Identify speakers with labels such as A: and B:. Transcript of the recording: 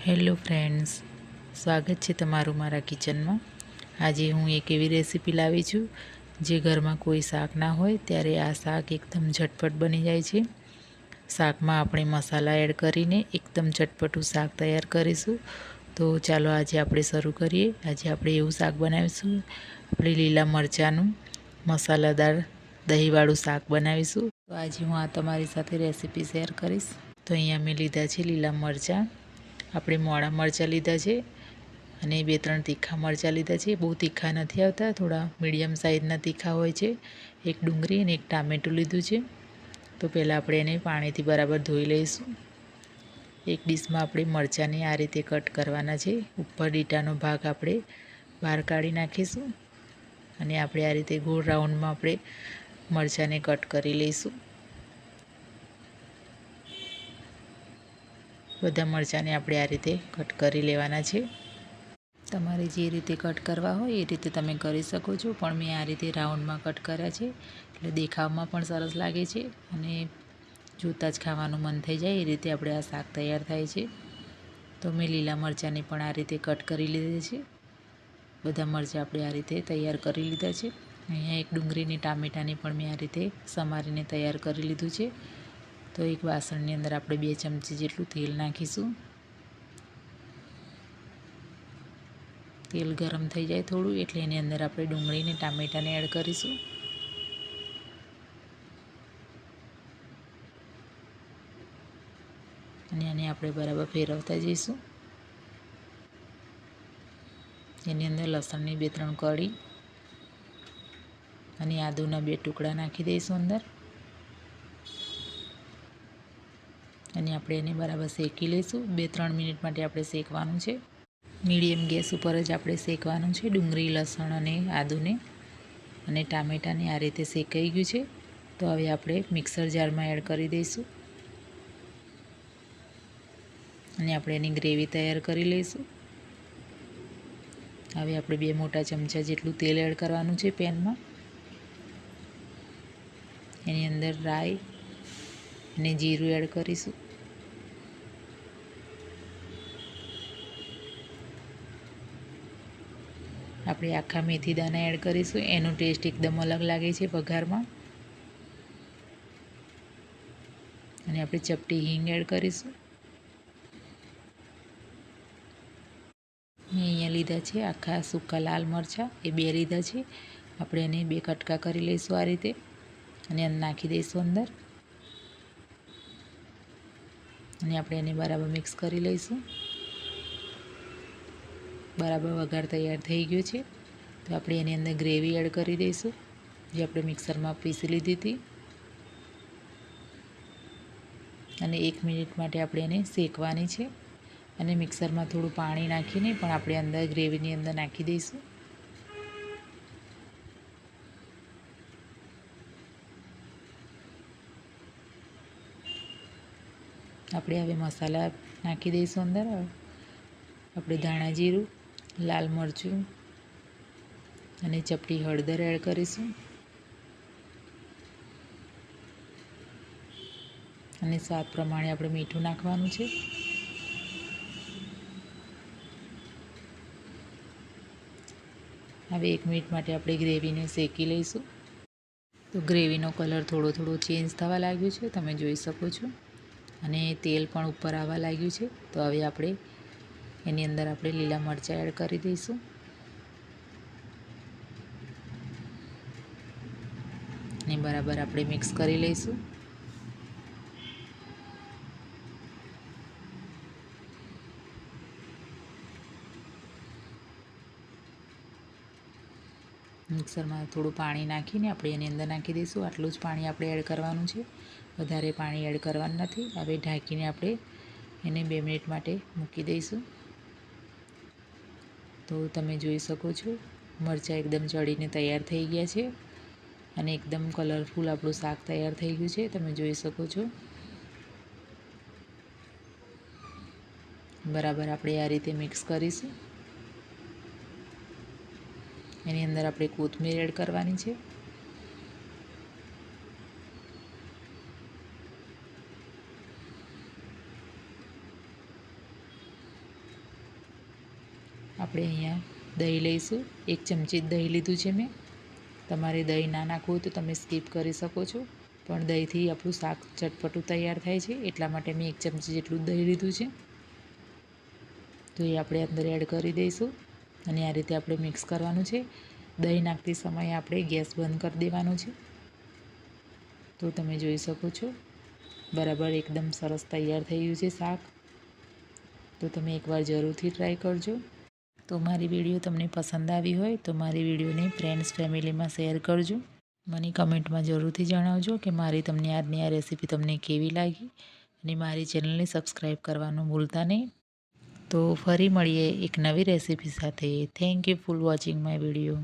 A: Hello friends, સ્વાગત છે તમારું મારા કિચનમાં। આજે હું એક એવી રેસીપી લાવી છું જે ઘરમાં કોઈ શાક ના હોય ત્યારે આ શાક એકદમ ઝટપટ બની જાય છે। શાકમાં આપણે મસાલા એડ કરીને એકદમ ચટપટું શાક તૈયાર કરીશું। તો ચાલો આજે આપણે શરૂ કરીએ। આજે આપણે એવું શાક બનાવીશું, આપણે લીલા મરચાંનું મસાલાદાર દહીંવાળું શાક બનાવીશું। તો આજે હું આ તમારી સાથે રેસીપી શેર કરીશ। તો અહીંયા મેં લીધા છે લીલા મરચાં, આપણે મોળા મરચાં લીધા છે અને 2-3 તીખા મરચાં લીધા છે। બહુ તીખા નથી આવતા, થોડા મીડિયમ સાઇઝના તીખા હોય છે। એક ડુંગળી અને એક ટામેટું લીધું છે। તો પહેલાં આપણે એને પાણીથી બરાબર ધોઈ લઈશું। એક ડીશમાં આપણે મરચાંને આ રીતે કટ કરવાના છે। ઉપર ડીટાનો ભાગ આપણે બહાર કાઢી નાખીશું અને આપણે આ રીતે ગોળ રાઉન્ડમાં આપણે મરચાંને કટ કરી લઈશું। બધા મરચાંને આપણે આ રીતે કટ કરી લેવાના છે। તમારે જે રીતે કટ કરવા હોય એ રીતે તમે કરી શકો છો, પણ મેં આ રીતે રાઉન્ડમાં કટ કર્યા છે એટલે દેખાવમાં પણ સરસ લાગે છે અને જોતાં જ ખાવાનું મન થઈ જાય એ રીતે આપણે આ શાક તૈયાર થાય છે। તો મેં લીલા મરચાંને પણ આ રીતે કટ કરી લીધા છે। બધા મરચાં આપણે આ રીતે તૈયાર કરી લીધા છે। અહીંયા એક ડુંગળીની ટામેટાને પણ મેં આ રીતે સમારીને તૈયાર કરી લીધું છે। તો એક વાસણની અંદર આપણે 2 ચમચી જેટલું તેલ નાખીશું। તેલ ગરમ થઈ જાય થોડું એટલે એની અંદર આપણે ડુંગળીને ટામેટાને એડ કરીશું અને આને આપણે બરાબર ફેરવતા જઈશું। એની અંદર લસણની 2-3 કળી અને આદુના 2 ટુકડા નાખી દઈશું અંદર અને આપણે એને બરાબર શેકી લઈશું। 2-3 મિનિટ માટે આપણે શેકવાનું છે। મીડિયમ ગેસ ઉપર જ આપણે શેકવાનું છે ડુંગળી, લસણ અને આદુને અને ટામેટાને આ રીતે શેકાઈ ગયું છે। તો હવે આપણે મિક્સર જારમાં એડ કરી દઈશું અને આપણે એની ગ્રેવી તૈયાર કરી લઈશું। હવે આપણે 2 મોટા ચમચા જેટલું તેલ એડ કરવાનું છે પેનમાં। એની અંદર રાઈ અને જીરું એડ કરીશું। આપણે આખા મેથી દાણા એડ કરીશું, એનો ટેસ્ટ એકદમ અલગ લાગે છે વઘારમાં। અને આપણે ચપટી હિંગ એડ કરીશું। મેં અહીંયા લીધા છે આખા સૂકા લાલ મરચાં, એ 2 લીધા છે। આપણે એને 2 કટકા કરી લઈશું આ રીતે અને એને નાખી દઈશું અંદર અને આપણે એને બરાબર મિક્સ કરી લઈશું। બરાબર વઘાર તૈયાર થઈ ગયો છે। તો આપણે એની અંદર ગ્રેવી એડ કરી દઈશું જે આપણે મિક્સરમાં પીસી લીધી હતી અને 1 મિનિટ માટે આપણે એને શેકવાની છે અને મિક્સરમાં થોડું પાણી નાખીને પણ આપણે અંદર ગ્રેવીની અંદર નાખી દઈશું। આપણે હવે મસાલા નાખી દઈશું અંદર। આપણે ધાણા જીરું, લાલ મરચું અને ચપટી હળદર એડ કરીશું અને સ્વાદ પ્રમાણે આપણે મીઠું નાખવાનું છે। હવે 1 મિનિટ માટે આપણે ગ્રેવીને શેકી લઈશું। તો ગ્રેવીનો કલર થોડો ચેન્જ થવા લાગ્યો છે, તમે જોઈ શકો છો અને તેલ પણ ઉપર આવવા લાગ્યું છે। તો હવે આપણે એની અંદર આપણે લીલા મરચાં એડ કરી દઈશું અને બરાબર આપણે મિક્સ કરી લઈશું। મિક્સરમાં થોડું પાણી નાખીને આપણે એની અંદર નાખી દઈશું। આટલું જ પાણી આપણે એડ કરવાનું છે, વધારે પાણી એડ કરવાનું નથી। હવે ઢાંકીને આપણે એને 2 મિનિટ માટે મૂકી દઈશું। તો તમે જોઈ શકો છો મરચાં એકદમ ચડીને તૈયાર થઈ ગયા છે અને એકદમ કલરફુલ આપણું શાક તૈયાર થઈ ગયું છે, તમે જોઈ શકો છો। બરાબર આપણે આ રીતે મિક્સ કરીશું। એની અંદર આપણે કોથમીર એડ કરવાની છે આપણે અહીંયા દહીં લઈશું. 1 ચમચી દહીં લીધું છે મેં. તમારે દહીં ના નાખવું હોય તો તમે સ્કીપ કરી શકો છો, પણ દહીંથી આપણું શાક ચટપટું તૈયાર થાય છે, એટલા માટે મેં 1 ચમચી જેટલું દહીં લીધું છે. તો એ આપણે અંદર એડ કરી દઈશું અને આ રીતે આપણે મિક્સ કરવાનું છે. દહીં નાખતી સમયે આપણે ગેસ બંધ કરી દેવાનો છે. તો તમે જોઈ શકો છો બરાબર એકદમ સરસ તૈયાર થઈ ગયું છે શાક. તો તમે એકવાર જરૂરથી ટ્રાય કરજો. તો મારી વિડીયો તમને પસંદ આવી હોય તો મારી વિડીયોને ફ્રેન્ડ્સ ફેમિલીમાં શેર કરજો. મને કમેન્ટમાં જરૂરથી જણાવજો કે મારી તમને આજની આ રેસીપી તમને કેવી લાગી, અને મારી ચેનલને સબસ્ક્રાઈબ કરવાનું ભૂલતા નહીં. તો ફરી મળીએ એક નવી રેસીપી સાથે. Thank you for watching my video.